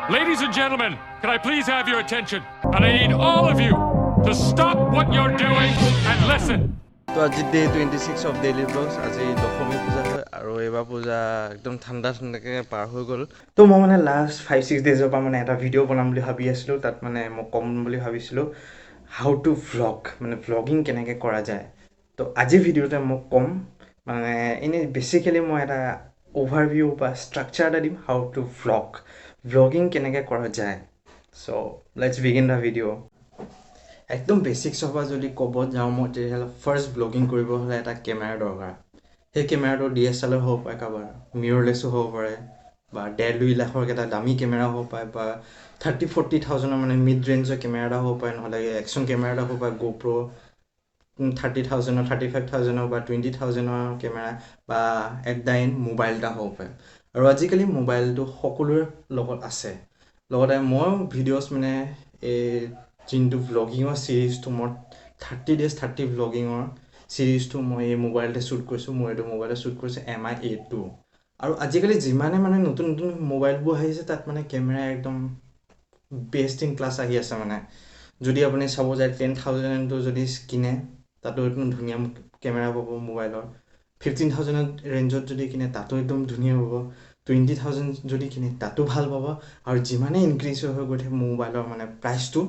Ladies and gentlemen, can I please have your attention? And I need all of you to stop what you're doing and listen. তো আজি day 26 of daily blogs আজি দশমী পূজা হয় আৰু এইবাৰ পূজা একদম ঠাণ্ডাকৈ পাৰ হৈ গ'ল তো মই মানে লাষ্ট 5-6 ডেইজৰ পৰা মানে এটা ভিডিঅ' বনাম বুলি ভাবি আছিলোঁ তাত মানে মই ক'ম বুলি ভাবিছিলোঁ হাউ টু ভ্লগ মানে ভ্লগিং কেনেকৈ কৰা যায় তো আজি ভিডিঅ'তে মই ক'ম মানে এনেই বেচিকেলি মই এটা অভাৰভিউ বা ষ্ট্ৰাকচাৰ এটা দিম হাউ টু ভ্লগিং কেনেকৈ কৰা যায় চ' লেটছ বিগিন দ্য ভিডিঅ' একদম বেচিক্সৰ পৰা যদি ক'ব যাওঁ মই তেতিয়াহ'লে ফাৰ্ষ্ট ব্লগিং কৰিব হ'লে এটা কেমেৰা দৰকাৰ সেই কেমেৰাটো DSLR হ'ব পাৰে কাৰোবাৰ মিৰৰলেছো হ'ব পাৰে বা 1.5-2 লাখৰ এটা দামী কেমেৰা হ'ব পাৰে বা 30-40,000 মানে মিড ৰেঞ্জৰ কেমেৰা এটা হ'ব পাৰে নহ'লে একশ্যন কেমেৰা এটা হ'ব পাৰে GoPro 30,000 35,000 বা 20,000 কেমেৰা বা এট দ্য এণ্ড মোবাইল এটা হ'ব পাৰে আৰু আজিকালি মোবাইলটো সকলোৰে লগত আছে লগতে মই ভিডিঅ'ছ মানে এই যোনটো ভ্লগিঙৰ ছিৰিজটো মই 30 days 30 ভ্লগিঙৰ ছিৰিজটো মই এই মোবাইলতে শ্বুট কৰিছোঁ মই এইটো মোবাইলতে শ্বুট কৰিছোঁ MI A2 আৰু আজিকালি যিমানে মানে নতুন নতুন মোবাইলবোৰ আহিছে তাত মানে কেমেৰা একদম বেষ্ট ইন ক্লাছ আহি আছে মানে যদি আপুনি চাব যায় 10,000টো যদি কিনে তাতো একদম ধুনীয়া কেমেৰা পাব মোবাইলৰ 15,000 ৰেঞ্জত যদি কিনে তাতো একদম ধুনীয়া পাব 20,000 যদি কিনে তাতো ভাল পাব আৰু যিমানে ইনক্ৰিজ হৈ গৈ থাকে মোবাইলৰ মানে প্ৰাইচটো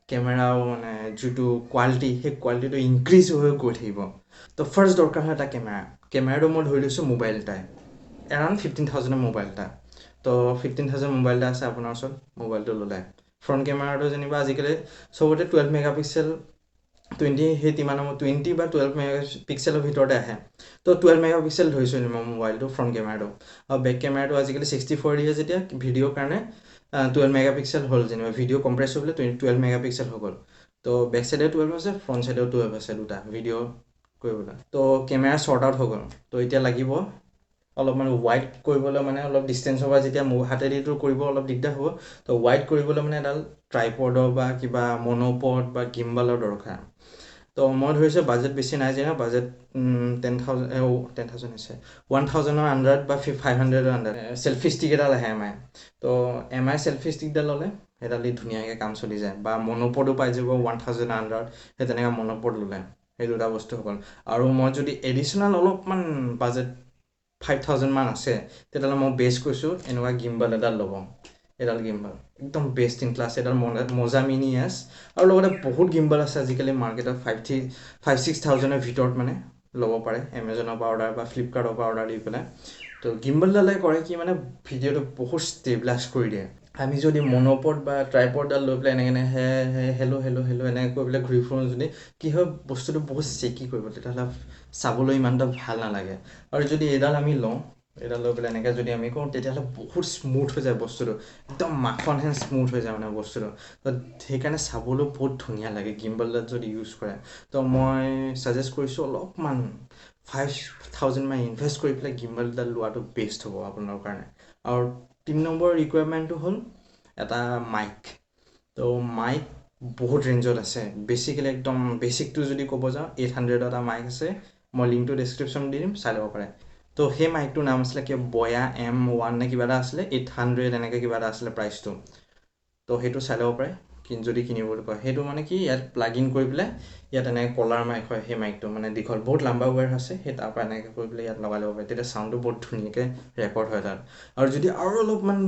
কেমেৰাও মানে যিটো কোৱালিটি সেই কোৱালিটিটো ইনক্ৰিজ হৈ গৈ থাকিব তো ফাৰ্ষ্ট দৰকাৰ হয় এটা কেমেৰাটো মই ধৰি লৈছোঁ মোবাইল এটাই এৰাউণ্ড 15,000 মোবাইল এটা তো 15,000 মোবাইল এটা আছে আপোনাৰ ওচৰত মোবাইলটো ল'লে ফ্ৰণ্ট কেমেৰাটো যেনিবা আজিকালি চবতে 12 মেগাপিক্সেল 20 বা 12 মেগাপিক্সেলৰ ভিতৰতে আহে তো 12 মেগাপিক্সেল ধৰিছোঁ মই মোবাইলটো ফ্ৰণ্ট কেমেৰাটো আৰু বেক কেমেৰাটো আজিকালি 64 দিয়ে যেতিয়া ভিডিঅ'ৰ কাৰণে 12 মেগাপিক্সেল হ'ল যেনিবা ভিডিঅ' কম্প্ৰেছ হ'বলৈ 12 মেগাপিক্সেল হৈ গ'ল তো বেক চাইডে 12 আছে ফ্ৰণ্ট চাইডেও 12 আছে দুটা ভিডিঅ' কৰিবলৈ তো কেমেৰা শ্বৰ্ট আউট হৈ গ'ল তো এতিয়া লাগিব অলপমান ৱাইড কৰিবলৈ মানে অলপ ডিষ্টেঞ্চৰ পৰা যেতিয়া হাতেদিটো কৰিব অলপ দিগদাৰ হ'ব তো ৱাইড কৰিবলৈ মানে এডাল ট্ৰাইপডৰ বা কিবা মনোপড বা গিম্বালৰ দৰকাৰ তো মই ধৰিছোঁ বাজেট বেছি নাই যেনে বাজেট 10,000 আছে 1,000ৰ আণ্ডাৰত বা 500ৰ আণ্ডাৰত চেল্ফি ষ্টিক এডাল আহে MI তো MI চেল্ফি ষ্টিকডাল ল'লে সেইডাল দি ধুনীয়াকৈ কাম চলি যায় বা মনোপডো পাই যাব 1,000 আণ্ডাৰত সেই তেনেকৈ মনোপড ল'লে সেই দুটা বস্তু হৈ গ'ল আৰু মই যদি এডিশ্যনেল অলপমান বাজেট 5,000 মান আছে তেতিয়াহ'লে মই বেষ্ট কৈছোঁ এনেকুৱা গিম্বাল এডাল ল'ব এডাল গিম্বাল একদম বেষ্ট ইন ক্লাছ এডাল মজা মিনি এছ আৰু লগতে বহুত গিম্বাল আছে আজিকালি মাৰ্কেটত 5,000-6,000ৰ ভিতৰত মানে ল'ব পাৰে এমেজনৰ পৰা অৰ্ডাৰ বা ফ্লিপকাৰ্টৰ পৰা অৰ্ডাৰ দি পেলাই তো গিম্বালডালে কৰে কি মানে ভিডিঅ'টো বহুত ষ্টেবিলাইজ কৰি দিয়ে আমি যদি মনোপড বা ট্ৰাইপডডাল লৈ পেলাই এনেকৈ হেল্ল' এনেকৈ কৰি পেলাই ঘূৰি ফুৰোঁ যদি কি হয় বস্তুটো বহুত চেকি কৰিব তেতিয়াহ'লে চাবলৈ ইমান এটা ভাল নালাগে আৰু যদি এইডাল আমি লওঁ এইডাল লৈ পেলাই এনেকৈ যদি আমি কৰোঁ তেতিয়াহ'লে বহুত স্মুথ হৈ যায় বস্তুটো একদম মাখন হেন স্মুথ হৈ যায় মানে বস্তুটো তো সেইকাৰণে চাবলৈ বহুত ধুনীয়া লাগে গিম্বালডাল যদি ইউজ কৰে তো মই ছাজেষ্ট কৰিছোঁ অলপমান 5,000 মান ইনভেষ্ট কৰি পেলাই গিম্বালডাল লোৱাটো বেষ্ট হ'ব আপোনাৰ কাৰণে আৰু 3 নম্বৰ ৰিকুৱাৰমেণ্টটো হ'ল এটা মাইক তো মাইক বহুত ৰেঞ্জত আছে বেচিকেলি একদম বেচিকটো যদি ক'ব যাওঁ 800 এটা মাইক আছে মই লিংকটো ডেছক্ৰিপশ্যন দি দিম চাই ল'ব পাৰে তো সেই মাইকটোৰ নাম আছিলে কিবা বয়া M1 নে কিবা এটা আছিলে 800 এনেকৈ কিবা এটা আছিলে প্ৰাইচটো তো সেইটো চাই ল'ব পাৰে যদি কিনিবলৈ কয় সেইটো মানে কি ইয়াত প্লাগ ইন কৰি পেলাই ইয়াত এনেকৈ কলাৰ মাইক হয় সেই মাইকটো মানে দীঘল বহুত লাম্বা ৱেৰ আছে সেই তাৰ পৰা এনেকৈ কৰি পেলাই ইয়াত লগাই ল'ব পাৰে তেতিয়া চাউণ্ডটো বহুত ধুনীয়াকৈ ৰেকৰ্ড হয় তাত আৰু যদি আৰু অলপমান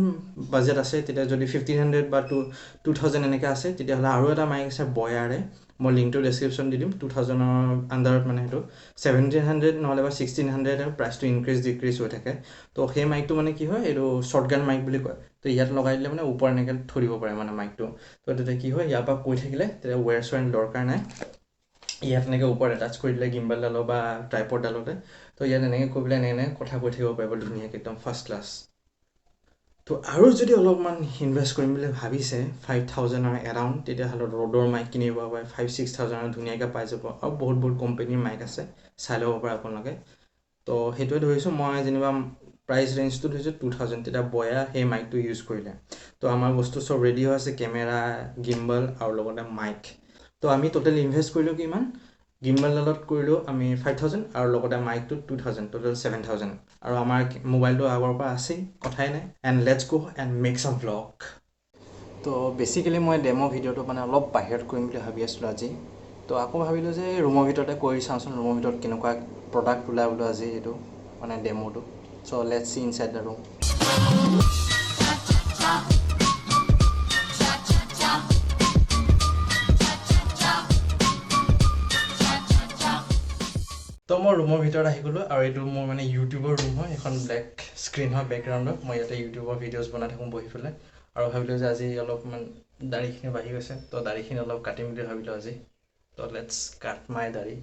বাজেট আছে তেতিয়া যদি 1,500 বা 2,000 এনেকৈ আছে তেতিয়াহ'লে আৰু এটা মাইক আছে বয়াৰে মই লিংকটো ডেছক্ৰিপশ্যন দি দিম 2,000ৰ আণ্ডাৰত মানে সেইটো 1,700 নহ'লে বা 1,600 প্ৰাইচটো ইনক্ৰিজ ডিক্ৰিজ হৈ থাকে তো সেই মাইকটো মানে কি হয় এইটো শ্বৰ্টগান মাইক বুলি কয় তো ইয়াত লগাই দিলে মানে ওপৰত এনেকৈ থৈ দিব পাৰে মানে মাইকটো তো তেতিয়া কি হয় ইয়াৰ পৰা কৈ থাকিলে তেতিয়া ৱেৰ চোৱাৰ দৰকাৰ নাই ইয়াত এনেকৈ ওপৰত এটাচ কৰি দিলে গিম্বালডালৰ বা ট্ৰাইপডডালতে তো ইয়াত এনেকৈ কৈ পেলাই এনেকৈ কথা কৈ থাকিব পাৰিব ধুনীয়াকৈ একদম ফাৰ্ষ্ট ক্লাছ তো আৰু যদি অলপমান ইনভেষ্ট কৰিম বুলি ভাবিছে 5,000ৰ এৰাউণ্ড তেতিয়াহ'লে ৰ'ডৰ মাইক কিনিব পাৰে 5,000-6,000ৰ ধুনীয়াকৈ পাই যাব আৰু বহুত কোম্পেনীৰ মাইক আছে চাই ল'ব পাৰে আপোনালোকে তো সেইটোৱে ধৰিছোঁ মই যেনিবা প্ৰাইচ ৰেঞ্জটো ধৰিছোঁ 2,000 তেতিয়া বয়া সেই মাইকটো ইউজ কৰিলে তো আমাৰ বস্তু চব ৰেডি হৈ আছে কেমেৰা গিম্বল আৰু লগতে মাইক তো আমি টোটেল ইনভেষ্ট কৰিলোঁ কিমান গিম্বলডালত কৰিলোঁ আমি 5,000 আৰু লগতে মাইকটো 2,000 টোটেল 7,000 আৰু আমাৰ মোবাইলটো আগৰ পৰা আছেই কথাই নাই and let's go and make চাম ভ্লগ তো বেচিকেলি মই ডেমো ভিডিঅ'টো মানে অলপ বাহিৰত কৰিম বুলি ভাবি আছিলোঁ আজি। তো আকৌ ভাবিলোঁ যে ৰুমৰ ভিতৰতে কৰি চাওঁচোন, ৰুমৰ ভিতৰত কেনেকুৱা প্ৰডাক্ট ওলাই বোলো আজি এইটো মানে ডেমোটো। So' let's see inside the room. তো মই ৰুমৰ ভিতৰত আহি গ'লোঁ আৰু এইটো মোৰ মানে ইউটিউবৰ ৰুম হয়, এখন ব্লেক স্ক্ৰীণ হয় বেকগ্ৰাউণ্ডত। মই ইয়াতে ইউটিউবৰ ভিডিঅ'জ বনাই থাকোঁ বহি পেলাই, আৰু ভাবিলোঁ যে আজি অলপমান দাড়িখিনি বাঢ়ি গৈছে, তো দাড়িখিনি অলপ কাটিম বুলি ভাবিলোঁ আজি। তো লেটছ কাট মাই দাড়ি।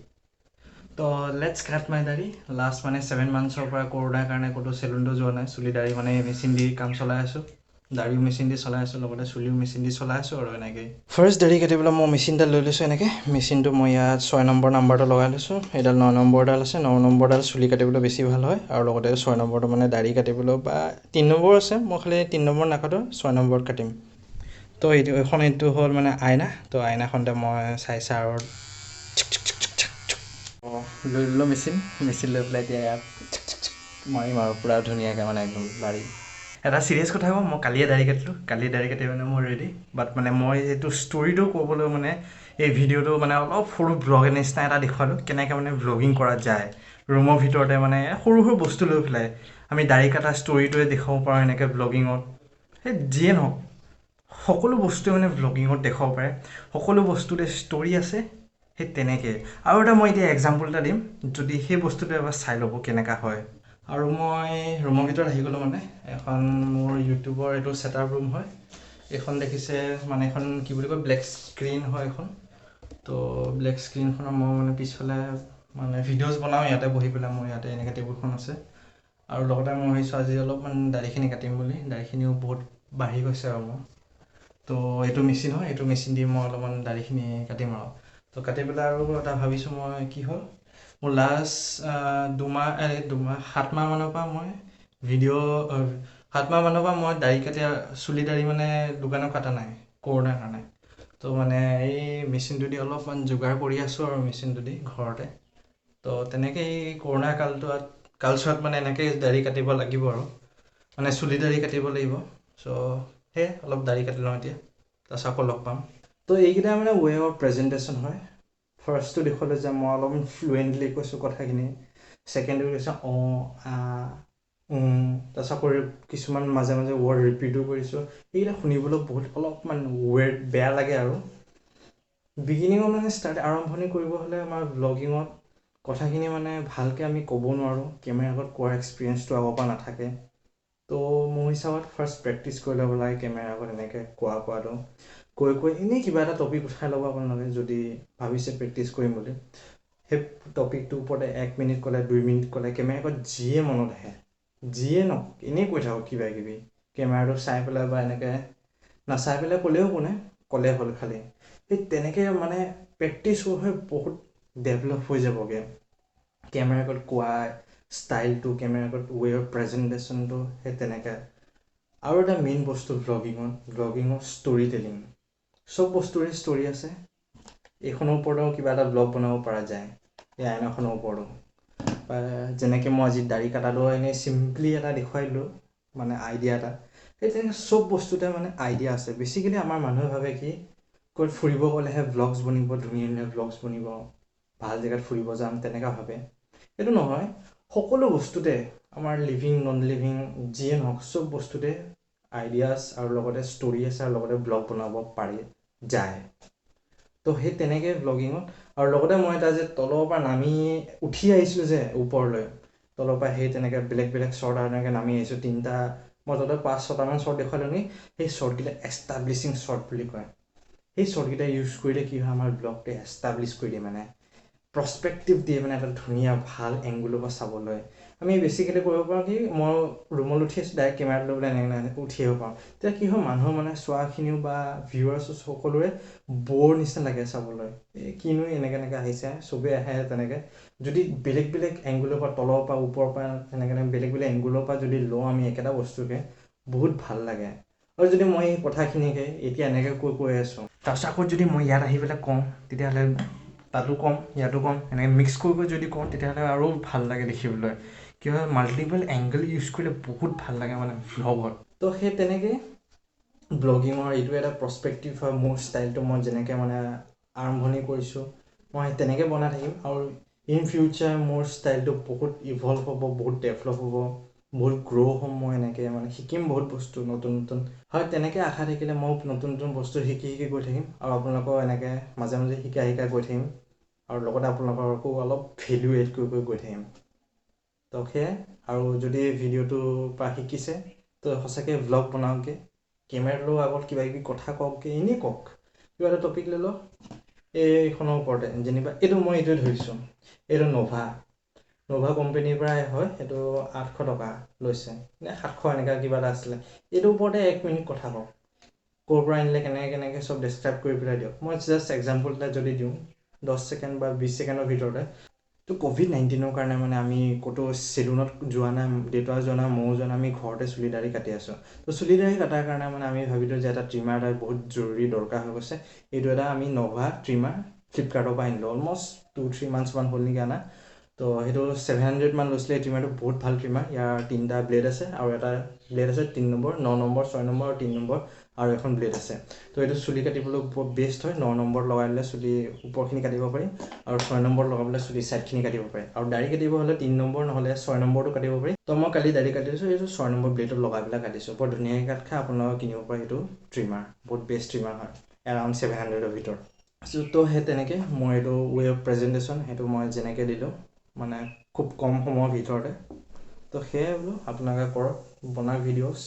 লাষ্ট মানে 7 মান্থছৰ পৰা কৰোণাৰ কাৰণে ক'তো চেলুনটো যোৱা নাই। চুলি দাড়ি মানে মেচিন দি কাম চলাই আছোঁ, দাড়িও মেচিন দি চলাই আছোঁ, লগতে চুলিও মেচিন দি চলাই আছোঁ আৰু এনেকৈ। ফাৰ্ষ্ট দাড়ি কাটিবলৈ মই মেচিন এটা লৈ লৈছোঁ এনেকৈ। মেচিনটো মই ইয়াত 6 নম্বৰ নাম্বাৰটো লগাই লৈছোঁ। এইডাল 9 নম্বৰডাল আছে, 9 নম্বৰডাল চুলি কাটিবলৈ বেছি ভাল হয়, আৰু লগতে 6 নম্বৰটো মানে দাড়ি কাটিবলৈ, বা 3 নম্বৰ আছে, মই খালি 3 নম্বৰ নাকাটো, 6 নম্বৰত কাটিম। তো এইটো হ'ল মানে আইনা। তো আইনাখনতে মই চাই আৰু লৈ ল'লোঁ মেচিন লৈ পেলাই এতিয়া ইয়াত মাৰিম আৰু পূৰা ধুনীয়াকৈ মানে একদম দাড়ি। এটা চিৰিয়াছ কথা কওঁ, মই কালিয়ে দাড়ি কাটিলোঁ। কালি মানে মই ৰেডি, বাট মানে মই এইটো ষ্টৰিটো ক'বলৈ মানে এই ভিডিঅ'টো মানে অলপ সৰু ব্লগৰ নিচিনা এটা দেখুৱালোঁ, কেনেকৈ মানে ভ্লগিং কৰা যায় ৰুমৰ ভিতৰতে, মানে সৰু সৰু বস্তু লৈ পেলাই আমি দাড়ি কটা ষ্টৰিটোৱে দেখাব পাৰোঁ এনেকৈ ভ্লগিঙত। সেই যিয়ে নহওক, সকলো বস্তুৱে মানে ভ্লগিঙত দেখাব পাৰে, সকলো বস্তুতে ষ্টৰি আছে। সেই তেনেকৈ আৰু এটা মই এতিয়া এক্সাম্পল এটা দিম, যদি সেই বস্তুটো এবাৰ চাই ল'ব কেনেকুৱা হয়। আৰু মই ৰুমৰ ভিতৰত আহি গ'লোঁ, মানে এখন মোৰ ইউটিউবৰ এইটো ছেটআপ ৰুম হয়। এইখন দেখিছে মানে এখন কি বুলি কয়, ব্লেক স্ক্ৰীণ হয় এখন। তো ব্লেক স্ক্ৰীণখনৰ মই মানে পিছফালে মানে ভিডিঅ'জ বনাওঁ ইয়াতে বহি পেলাই। মোৰ ইয়াতে এনেকৈ টেবুলখন আছে, আৰু লগতে মই ভাবিছোঁ আজি অলপমান দাড়িখিনি কাটিম বুলি। দাড়িখিনিও বহুত বাঢ়ি গৈছে আৰু মোৰ। তো এইটো মেচিন হয়, এইটো মেচিন দি মই অলপমান দাড়িখিনি কাটিম আৰু। তো কাটি পেলাই আৰু এটা ভাবিছোঁ, মই কি হ'ল, মোৰ লাষ্ট 7 মাহ মানৰ পৰা মই 7 মাহ মানৰ পৰা মই দাড়ি কাটি চুলি দাড়ি মানে দোকানত কাটা নাই কৰোণাৰ কাৰণে। তো মানে এই মেচিনটো দি অলপমান যোগাৰ কৰি আছোঁ আৰু মেচিনটো দি ঘৰতে। তো তেনেকৈ এই কৰোণা কালচোৱাত মানে এনেকৈ দাড়ি কাটিব লাগিব আৰু, মানে চুলি দাড়ি কাটিব লাগিব। চ' সেয়ে অলপ দাড়ি কাটি লওঁ এতিয়া, তাৰপিছত আকৌ লগ পাম। তো এইকেইটা মানে ৱে অফ প্ৰেজেণ্টেশ্যন হয়। ফাৰ্ষ্টটো দেখুৱালোঁ যে মই অলপমান ফ্লুৱেণ্টলি কৈছোঁ কথাখিনি। ছেকেণ্ডটো কৈছোঁ তাৰপিছত আকৌ কিছুমান মাজে মাজে ৱৰ্ড ৰিপিটো কৰিছোঁ। সেইকেইটা শুনিবলৈ অলপমান বেয়া লাগে আৰু। বিগিনিঙত মানে আৰম্ভণি কৰিব হ'লে আমাৰ ব্লগিঙত কথাখিনি মানে ভালকৈ আমি ক'ব নোৱাৰোঁ, কেমেৰাৰ আগত কোৱাৰ এক্সপিৰিয়েঞ্চটো আগৰ পৰা নাথাকে। তো মোৰ হিচাপত ফাৰ্ষ্ট প্ৰেক্টিচ কৰি ল'ব লাগে কেমেৰাৰ আগত এনেকৈ কোৱাটো। কৈ এনেই কিবা এটা টপিক উঠাই ল'ব আপোনালোকে, যদি ভাবিছে প্ৰেক্টিচ কৰিম বুলি। সেই টপিকটোৰ ওপৰতে 1 মিনিট ক'লে, 2 মিনিট ক'লে, কেমেৰাৰ আগত যিয়ে মনত আহে, যিয়ে নহওক এনেই কৈ থাকক কিবা কিবি, কেমেৰাটো চাই পেলাই বা এনেকৈ নাচাই পেলাই ক'লেও ক'লে হ'ল খালি। সেই তেনেকৈ মানে প্ৰেক্টিচ হৈ বহুত ডেভেলপ হৈ যাবগৈ কেমেৰাৰ আগত কোৱা ষ্টাইলটো, কেমেৰাৰ আগত ৱে অফ প্ৰেজেণ্টেশ্যনটো। সেই তেনেকৈ আৰু এটা মেইন বস্তু ভ্লগিঙৰ ষ্টৰি টেলিং। চব বস্তুৰে ষ্টৰি আছে। এইখনৰ ওপৰতো কিবা এটা ব্লগ বনাব পৰা যায়, এই আইনাখনৰ ওপৰতো। যেনেকৈ মই আজি দাড়ি কাটাটো এনেই চিম্পলি এটা দেখুৱাই দিলোঁ, মানে আইডিয়া এটা। সেই তেনেকৈ চব বস্তুতে মানে আইডিয়া আছে। বেছিকেলি আমাৰ মানুহে ভাবে কি, ক'ত ফুৰিব গ'লেহে ভ্লগছ বনিব, ধুনীয়া ধুনীয়া ভ্লগছ বনিব, ভাল জেগাত ফুৰিব যাম, তেনেকুৱা ভাবে। সেইটো নহয়, সকলো বস্তুতে আমাৰ লিভিং নন লিভিং যিয়ে নহওক, চব বস্তুতে আইডিয়াছ আৰু লগতে ষ্টৰি আছে, আৰু লগতে ব্লগ বনাব পাৰি যায়। তো সেই তেনেকৈ ব্লগিঙত, আৰু লগতে মই এটা যে তলৰ পৰা নামি উঠি আহিছিলোঁ যে ওপৰলৈ, তলৰ পৰা সেই তেনেকৈ বেলেগ বেলেগ শ্বৰ্ট আৰু তেনেকৈ নামি আহিছোঁ। মই তলত 5-6টামান শ্বৰ্ট দেখুৱালোঁ নি, সেই শ্বৰ্টকেইটা এষ্টাব্লিছিং শ্বৰ্ট বুলি কয়। সেই শ্বৰ্টকেইটা ইউজ কৰিলে কি হয়, আমাৰ ব্লগটো এষ্টাব্লিছ কৰি দিয়ে, মানে প্ৰস্পেক্টিভ দিয়ে, মানে এটা ধুনীয়া ভাল এংগুলৰ পৰা চাবলৈ। আমি বেছিকেলি কৰিব পাৰোঁ কি, মই ৰুমত উঠি আছোঁ, ডাইৰেক্ট কেমেৰাটো লৈ পেলাই এনেকৈ উঠি আহিব পাৰোঁ। তেতিয়া কি হয়, মানুহৰ মানে চোৱাখিনিও বা ভিউৱাৰ্ছ সকলোৰে বৰ নিচিনা লাগে চাবলৈ। এই কিনো এনেকৈ আহিছে, চবেই আহে তেনেকৈ। যদি বেলেগ বেলেগ এংগুলৰ পৰা, তলৰ পৰা, ওপৰৰ পৰা, তেনেকৈ বেলেগ বেলেগ এংগুলৰ পৰা যদি লওঁ আমি একেটা বস্তুকে, বহুত ভাল লাগে। আৰু যদি মই এই কথাখিনিকে এতিয়া এনেকৈ কৈ আছোঁ, তাৰপিছত আকৌ যদি মই ইয়াত আহি পেলাই কওঁ, তেতিয়াহ'লে তাতো কম, ইয়াতো কম, এনেকৈ মিক্স কৰি যদি কওঁ, তেতিয়াহ'লে আৰু ভাল লাগে দেখিবলৈ। কি হয়, মাল্টিপল এংগল ইউজ কৰিলে বহুত ভাল লাগে মানে ভ্লগত। তো সেই তেনেকৈ ব্লগিঙৰ এইটো এটা প্ৰস্পেক্টিভ হয় মোৰ ষ্টাইলটো মই যেনেকৈ মানে আৰম্ভণি কৰিছোঁ মই তেনেকৈ বনাই থাকিম আৰু ইন ফিউচাৰ মোৰ ষ্টাইলটো বহুত ইভলভ হ'ব বহুত ডেভেলপ হ'ব বহুত গ্ৰ' হ'ম মই এনেকৈ মানে শিকিম বহুত বস্তু নতুন নতুন হয় তেনেকৈ আশা থাকিলে মই নতুন নতুন বস্তু শিকি গৈ থাকিম আৰু আপোনালোকক এনেকৈ মাজে মাজে শিকাই গৈ থাকিম আৰু লগতে আপোনালোককো অলপ ভেলু এড কৰি গৈ থাকিম তো সেয়াই আৰু যদি ভিডিঅ'টোৰ পৰা শিকিছে তো সঁচাকৈ ভ্লগ বনাওঁগৈ কেমেৰাটোৰ আগত কিবা কিবি কথা কওকগৈ এনেই কওক কিবা এটা টপিক লৈ লওক এইখনৰ ওপৰতে যেনিবা এইটো মই এইটোৱে ধৰিছোঁ এইটো নভা কোম্পেনীৰ পৰাই হয় এইটো 800 টকা লৈছে নে 700 এনেকুৱা কিবা এটা আছিলে এইটোৰ ওপৰতে 1 মিনিট কথা কওক ক'ৰ পৰা আনিলে কেনেকৈ চব ডেছক্ৰাইব কৰি পেলাই দিয়ক মই জাষ্ট এক্সাম্পল এটা যদি দিওঁ 10 ছেকেণ্ড বা 20 ছেকেণ্ডৰ ভিতৰতে তো COVID-19 কাৰণে মানে আমি ক'তো চেলুনত যোৱা নাই দেউতা যোৱা নাই ময়ো যোৱা নাই আমি ঘৰতে চুলি দাড়ি কাটি আছোঁ তো চুলি দাড়ি কটাৰ কাৰণে মানে আমি ভাবিলোঁ যে এটা ট্ৰিমাৰ এটা বহুত জৰুৰী দৰকাৰ হৈ গৈছে এইটো এটা আমি নভা ট্ৰিমাৰ ফ্লিপকাৰ্টৰ পৰা আনিলোঁ অলমষ্ট 2-3 মান্থছমান হ'ল নেকি আনা তো সেইটো 700 মান লৈছিলে এই ট্ৰিমাৰটো বহুত ভাল ট্ৰিমাৰ ইয়াৰ 3টা ব্লেড আছে আৰু এটা ব্লেড আছে 3 নম্বৰ 9 নম্বৰ 6 নম্বৰ আৰু 3 নম্বৰ আৰু এখন ব্লেড আছে তো এইটো চুলি কাটিবলৈ বহুত বেষ্ট হয় 9 নম্বৰ লগাই দিলে চুলি ওপৰখিনি কাটিব পাৰি আৰু 6 নম্বৰ লগাবলৈ চুলি চাইডখিনি কাটিব পাৰি আৰু দাড়ি কাটিব হ'লে 3 নম্বৰ নহ'লে 6 নম্বৰটো কাটিব পাৰি তো মই কালি দাড়ি কাটিছোঁ এইটো 6 নম্বৰ ব্লেডত লগাই পেলাই কাটিছোঁ বৰ ধুনীয়াকৈ কাট খাই আপোনালোকে কিনিব পাৰে এইটো ট্ৰিমাৰ বহুত বেষ্ট ট্ৰিমাৰ হয় এৰাউণ্ড 700ৰ ভিতৰত তো সেই তেনেকৈ মই এইটো ৱে অফ প্ৰেজেণ্টেশ্যন সেইটো মই যেনেকৈ দিলোঁ মানে খুব কম সময়ৰ ভিতৰতে তো সেয়াই বোলো আপোনালোকে কৰক বনাওক ভিডিঅ'ছ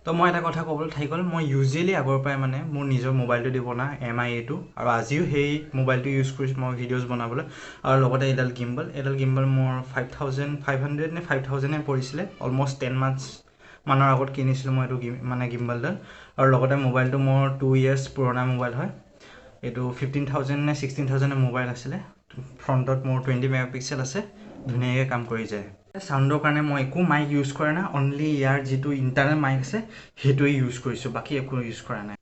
তো মই এটা কথা ক'বলৈ থাকি গ'ল মই ইউজুৱেলি আগৰ পৰাই মানে মোৰ নিজৰ মোবাইলটো দি বনাওঁ MI-A আৰু আজিও সেই মোবাইলটো ইউজ কৰিছোঁ মই ভিডিঅ'জ বনাবলৈ আৰু লগতে এইডাল গিম্বল মোৰ 5500 নে 5000 পৰিছিলে অলমষ্ট 10 মান্থছ মানৰ আগত কিনিছিলোঁ মই এইটো মানে গিম্বলডাল আৰু লগতে মোবাইলটো মোৰ 2 years পুৰণা মোবাইল হয় এইটো 15,000 নে 16,000 মোবাইল আছিলে ফ্ৰণ্টত মোৰ 20 মেগাপিক্সেল আছে ধুনীয়াকৈ কাম কৰি যায় চাউণ্ডৰ কাৰণে মই একো মাইক ইউজ কৰা নাই অনলি ইয়াৰ যিটো ইণ্টাৰনেল মাইক আছে সেইটোৱে ইউজ কৰিছোঁ বাকী একো ইউজ কৰা নাই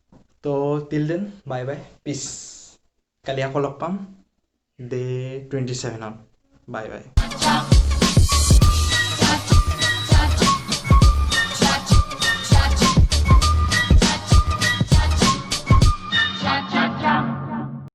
তো টিল দেন বাই বাই পিছ কালি আকৌ লগ পাম Day 27ত বাই বাই